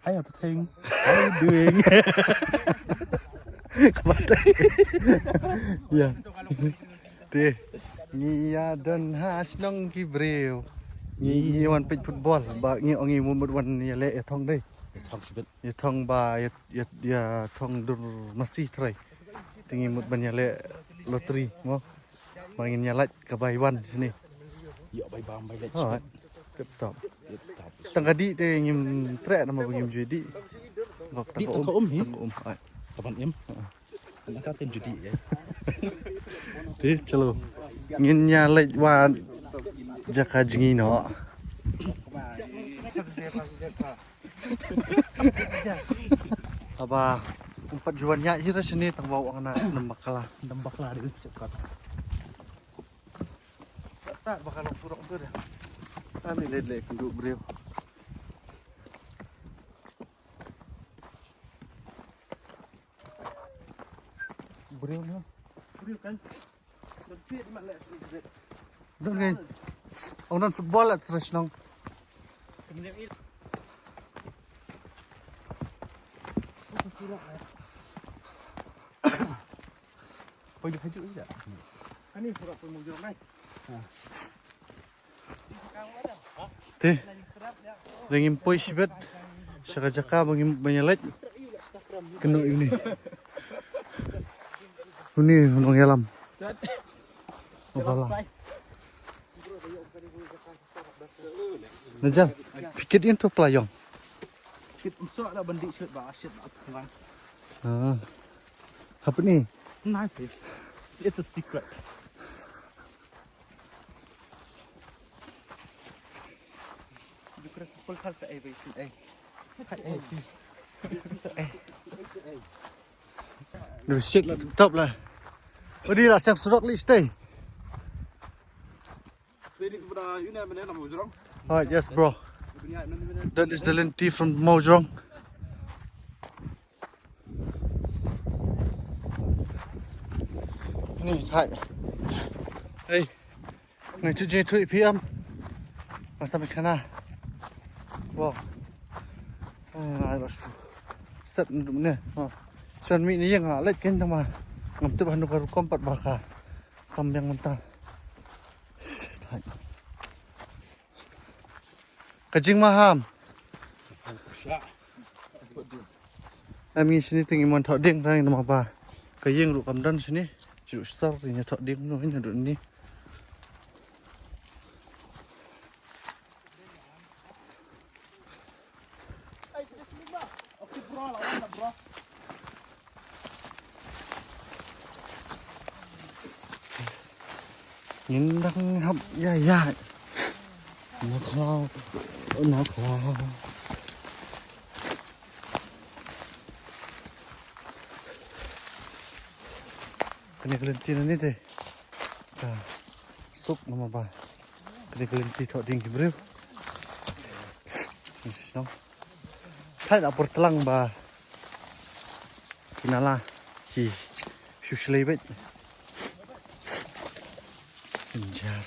Hi everything. How are you doing? Kemana? Ya. Deh. Ngia dan has nong kibreu. Ngi wan pej football ba ngi ongi mumut wan ya le thong dei. Thong sibet. Ya thong ba ya thong dur masih trai. Tingi mut ban ya le lottery mo. Mangin nyalat ke Baiwan sini. Yo bay bang bay lech. Oh. Ketop. Tangkadi te ngim trek nama bangim jadi. Di tengok hi. Ai. Kapan im? Anak katin judi ya. Thế chalo ngin nhà lệch và jaka jingi no apa empat juannya hira sini tang bawa anak nembak lah di sekat tak bakal surok tu dah kami lele kenduk beliau beliau kan Don ngay. Ông non football at fresh nong. Pwede hajo ida. Ani surat pun mujur nai. Te. Ringin poi sibet. Saka-jaka bangim banyalet. Kena ini. Ini nong yalam. Obalah. Najal, pikir into pelayong. Kit so ada bandik shit ba shit bang. Ah. Apa ni? Knife. It's a secret. Dukra sepul hal sa ay ay. Duh shit lah top lah. Odi lah sang surok li stay. Jadi kepada ini mana nama Mojorong? Alright, yes bro. That is the linty from Mojorong. Ni thai. Hey. Ngày thứ chơi thuê PM. Masa mekana. Wow. Ai là set đúng nè. Chân mi ni yang lek ken tama. Ngam tu hanu karu kompat baka. Sambyang mentah. Kajing maham. Ami sini tinggi mon thọ ding rang nama ba. Kajing ru kamdan sini. Chịu sar thì thọ ding no nya du ni. Nhìn đang hấp dài dài. Nó khó. Kena kelinci ni deh. Sup nama ba. Kena kelinci thọ ding kibreu. Nong. Thai đã bort telang ba. Kinala. Ki. Shushli bet. Injar.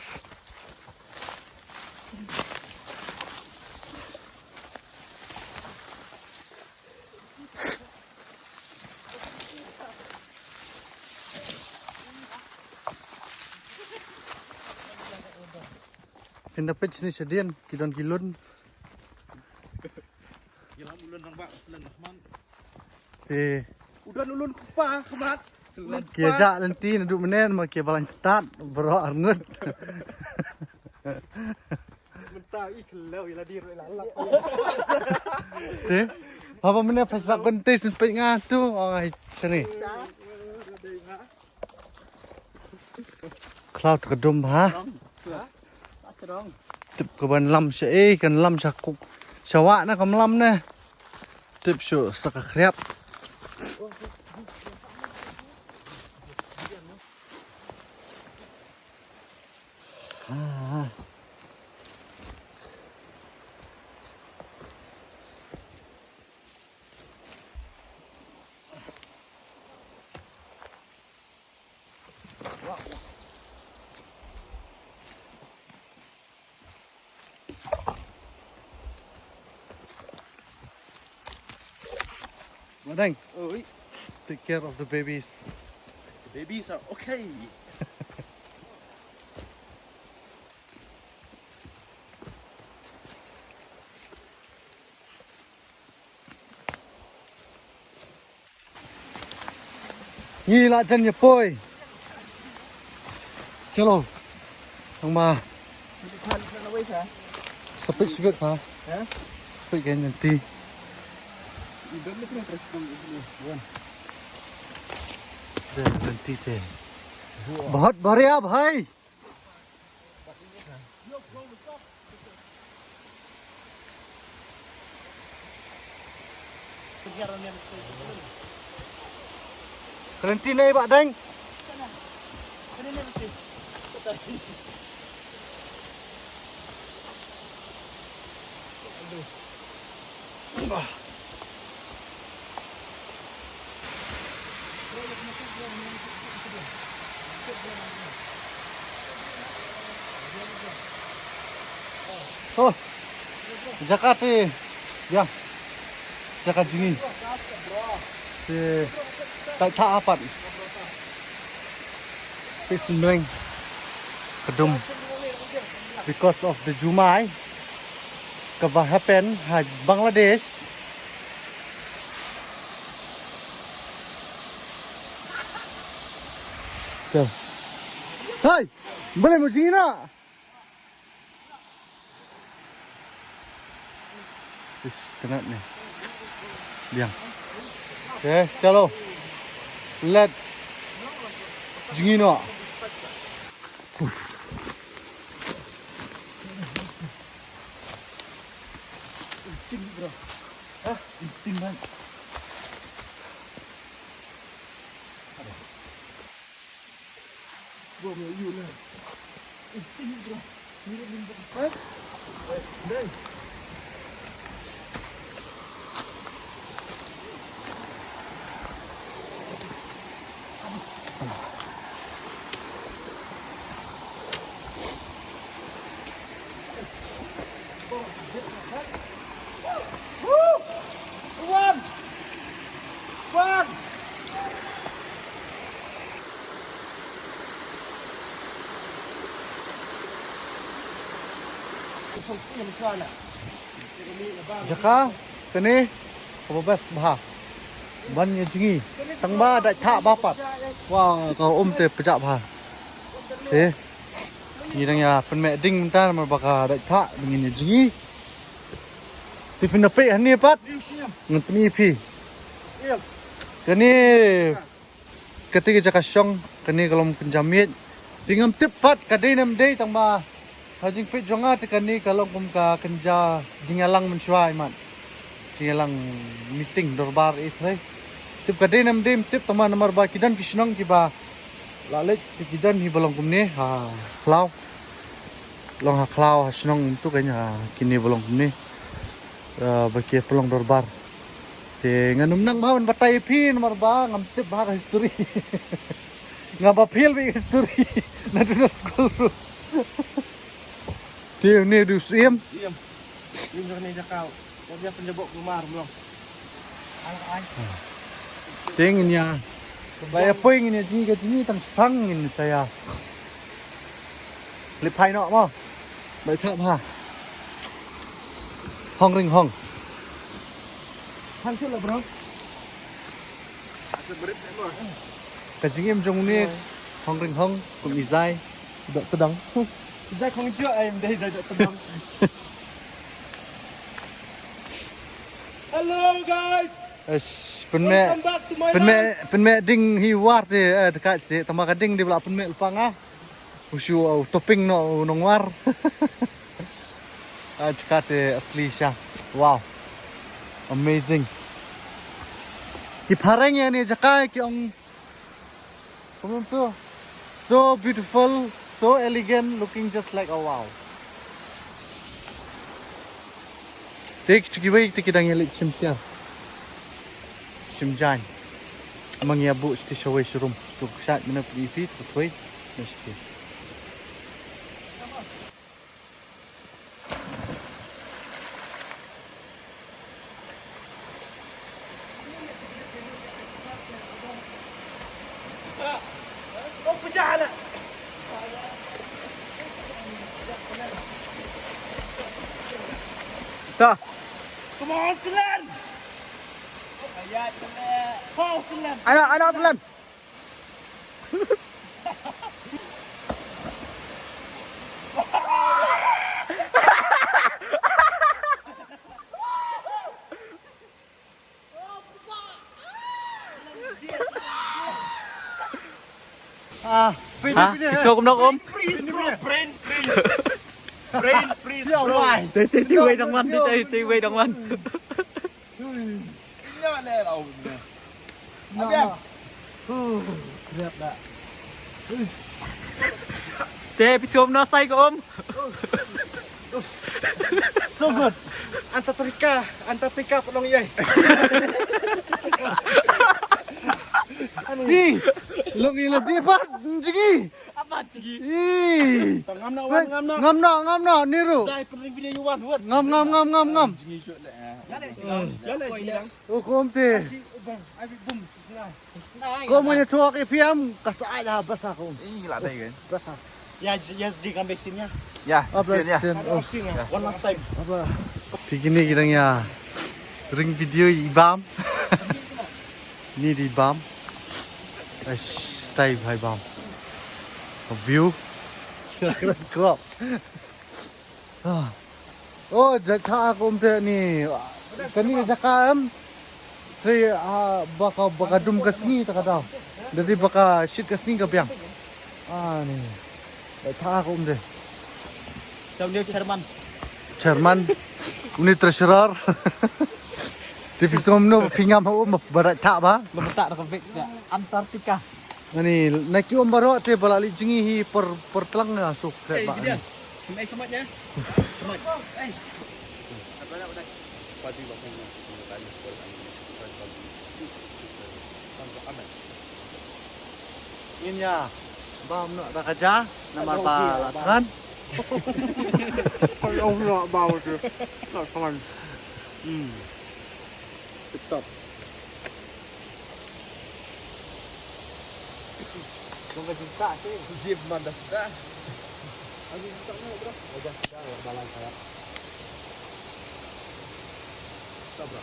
Pindah pitch ni sedian kilon. Gila ulun nang bak selen Rahman. Te. Udah ulun kupa kemat. Kia jak nanti duduk menen ma kia balan start bro arngut. Mentah ikhlau ila dir ila lap. Te. Apa menen pasak kontes sampai ngatu ai sini. Cloud kedum ha. Tip ke ban lam se kan lam sakuk. Sawak na kam lam na. Tip syo sakakriap. Madang, Oi, take care of the babies. the babies are okay. Nhi lại chân nhập bôi. Chalo. Ông mà speak speak ha. Speak again nanti. Nanti teh. बहुत बढ़िया भाई. Berhenti naik Pak Deng. Oh, Jakarta, ya, Jakarta dingin. Tại thạ apa? Pismeng, kedum. Because of the Jumai, kebahapen had Bangladesh. So, hey, boleh macam nak? Tengah ni. Diam. Okay, chalo. Let's jingino. Insting bro. Insting man. Gua mau you lah. Insting bro. Ni Deng. Jaka, kene, kebabas bah. Ban yang tinggi, tangba dak tak bapat. Wah, kau te pejak bah. Ni dang ya penmek ding mentar merbaka dak tak dengan yang tinggi. Tifin nape hani pat? Ngentni pi. Kene ketika jaka syong, kene kalau penjamit tingam tip pat kadai nam dei tangba. Hajing pit jonga tekan ni kalau kumka kenja dingalang mensyuai man. Dingalang meeting dorbar itrai. Tip kadai nam dem tip teman nomor ba kidan kisnong kiba lalet kidan hi bolong kumne ha klau. Long ha klau ha snong tu kanya kini bolong kumne. Bagi pelong dorbar. Te nganum nang bawan batai pi nomor ba ngam tip ba history. Ngaba feel bi history. Na dina school. Dia ni dus iam. Diam ni Jakau. Dia penjebok rumah belum. Tengin ya. Bayar poin ini jini tang sepang ini saya. Lipai nak mau. Baik tak ha. Hong ring hong. Hancur lah bro. Aku berit bro. Kajing jong ni hong ring hong kum izai. Dok tedang. Sudah kong chưa em đây giờ tầm. Hello guys. Penme ding hi war te dekat si tama kading di belak penme lupang ah. Usu topping no nong war. Dekat asli Syah. Wow. Amazing. Ki pareng ya ni jakai ki ong. Kamu tu. So beautiful. So elegant, looking just like a wow. Take to give take dang yelik simtia. Simjan. Mangyabu sti shawai shurum. Tu shat mina pipi tu twai. Mesti. Dah. Come on, Selan. Ayat kena. Oh, Selan. Anak Selan. Ah, Hả? Pisco cũng đâu ôm. freeze, bro. Brain freeze. Brain freeze, bro. Ti quay đồng anh, ti quay đồng anh. Nhớ nè đâu. Abang. Lihat dah. Te Pisco nó say của ôm. So good. Antartika pelong yai. Ni, long ila di pa, jigi. Apa cigi? Ih, Ngam nak ngam na, niru. Saya pernah video you want what? Ngam. Hukum ti. Kau mau nyetuak IPM, kasai dah basah kau. Ini lah tadi kan. Basah. Ya di gambar sini ya. Ya, Abis sini ya. oh, One last time. apa? Tigini kiranya ring video ibam. Ni di bam. Stay by bam. A view. Crop. Oh, jaka aku ni. Kani jaka Tri baka dum kasni tak ada. Dari baka shit kasni ka biang. Ni. Jaka aku Tahu dia Jerman. Chairman, uni treasurer. TV somno pingam ho barat tak ba. Letak dekat fix ya. Antartika. Ani naik om baro te balali jingi hi per telang masuk Eh, ba. dia. Semai sematnya. Semat. Eh. Inya. Bam nak dah kerja, nama ba kan. Kalau nak bau tu. Tak kawan. Stop. Tunggu cinta sih. Jib mana dah. Lagi cinta ni bro. Dah balan saya. Stop bro.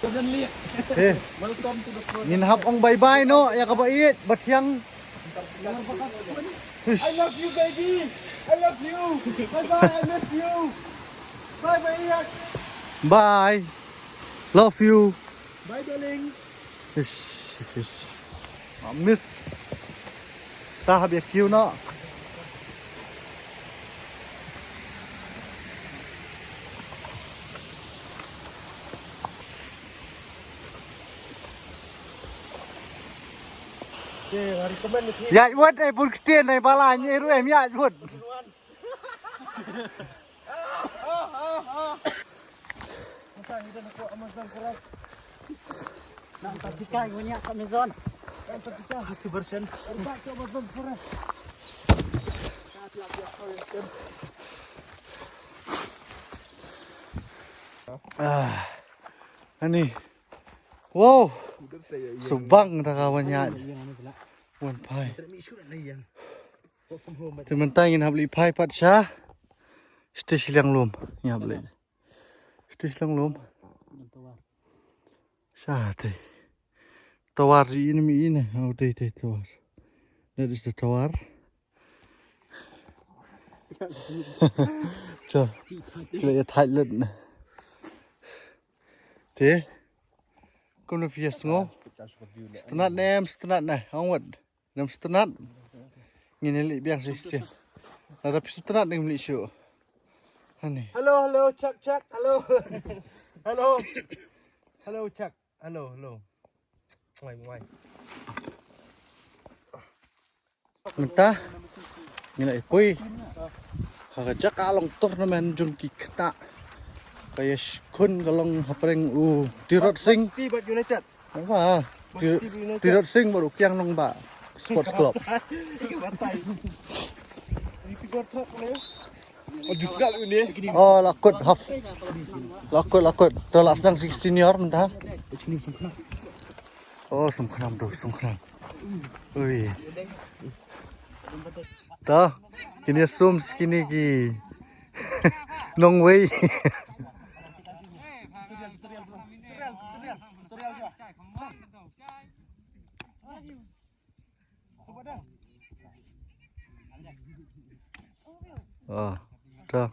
Jangan lihat. Eh, Welcome to the front. nin hap ong bye-bye no, ya kabait, batyang. I love you baby. I love you. Bye bye. I miss you. Bye bye. Bye. Love you. Bye darling. Ish. Miss. Ta habis kiu no. Ya buat pun ketian ai balanya ru em ya buat. Antartika punya Amazon. Antartika hasil version. Ani. Wow. Subang dah kawannya. Wan pai. Teman ingin habli pai pat sya. Stis liang lum. Ya habli. Stis liang lum. Sya te. Tawar ini. Oh te tawar. That is the tawar. Cho. Kaya thai lợn. Thế. Công việc Việt ngô. Stunat này, ông vật. Nam stunat. Nhìn lại biang sih. Ada stunat dengan beli show. Ani. Hello, check. Hello. Hello, check. Hello. Ngoài. Minta. Nhìn lại pui. Hak jak along tournament jun kikta. Kayak kun kalong hapreng Tirot Sing. Tibet United. Apa? Tirot Sing baru kiang nong ba. Sports Club. Ini bantai. Ini tiga truk ni. Oh, justru ini. Oh, lakut half. Lakut. Tolak sedang senior mentah. Sini sempurna. Oh, sungkram. Ui. Dah. Kini zoom skinny ki. Nong way. Oh, dah.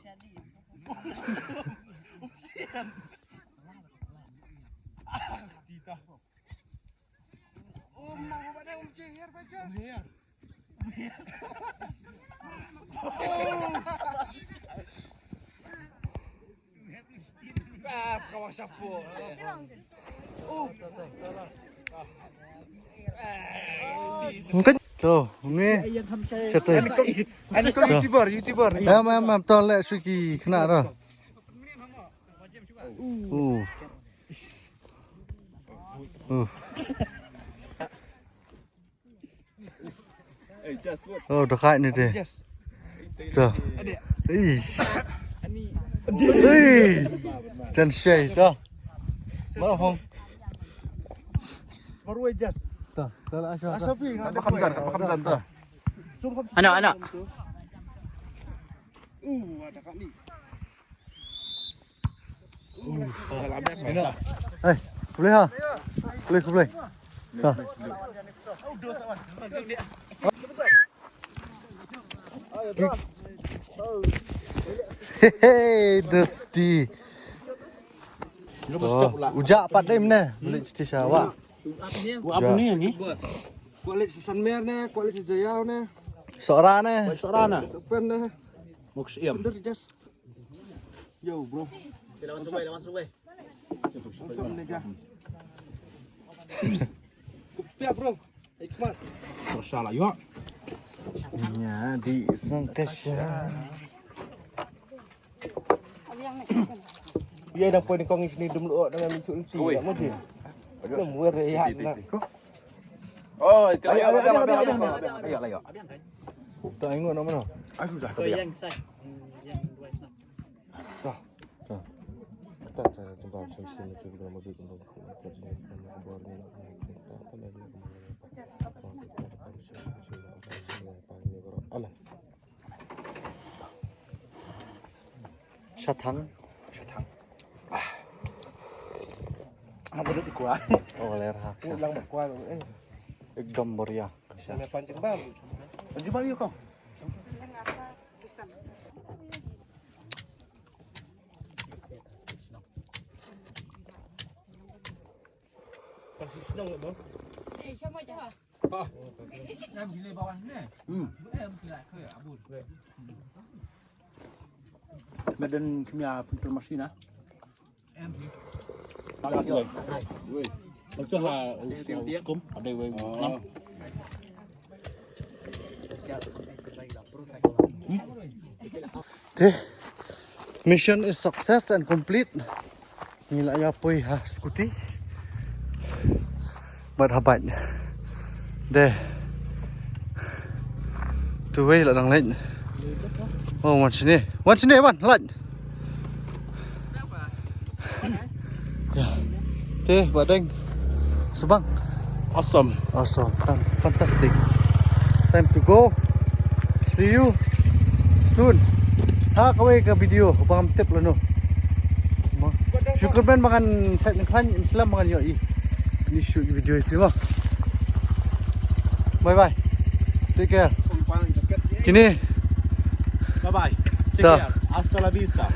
Mungkin tuh, ini satu. Anh có YouTuber. Em toàn lệ suy kỳ khả rồi. Được khai này thì. Chờ. Chân xe cho. Mở không? Baru aja. Tuh, lại cho. Asafi, Apa kamzan tuh? Anak. Ada Kak Ni. Hey, boleh ha? Boleh. Ha. Hehehe, Dusty. Ujak 4 rim ni. Boleh cerita Syawak. Buat apa ni? Kualit Sanmer ni, kualit Sejayau ni. Seorang ni. Sorana. Depan ni. Moks iam. Bener Jas. Yo, bro. Lawan Subay. Welcome ni dah. Kupiak, bro. Ikmal. Salah yuk. Ya, di Sangkasya. Dia dah pun kong sini dum luak dengan misuk nanti. Tak mau dia. Kamu rehat nak. Oh, itu ayo. Tak ingat nama mana? Aku dah. Yang saya. Yang dua senang. Syatang. Apa dah dikuat? Oh, lerha. Ulang berkuat. Ekdom meriah. Sampai pancing baru. Jumpa yuk kau. Medan kimia pintu mesin ah. Itu hukum ada Okay. Mission is success and complete. Ngila ya pui ha skuti. Berhabat. Deh. Tu way là đang lên. Oh, one sini, one, lạnh. Ya. Teh, badeng. Subang. awesome. Awesome, fantastic. Time to go. See you soon. Ha, kawai ke video, paham tip lah no. Syukurkan makan set kan Islam makan yoi. Ini shoot video itu mah. Bye. Take care. Kini. Bye bye. Dah. Hasta la vista.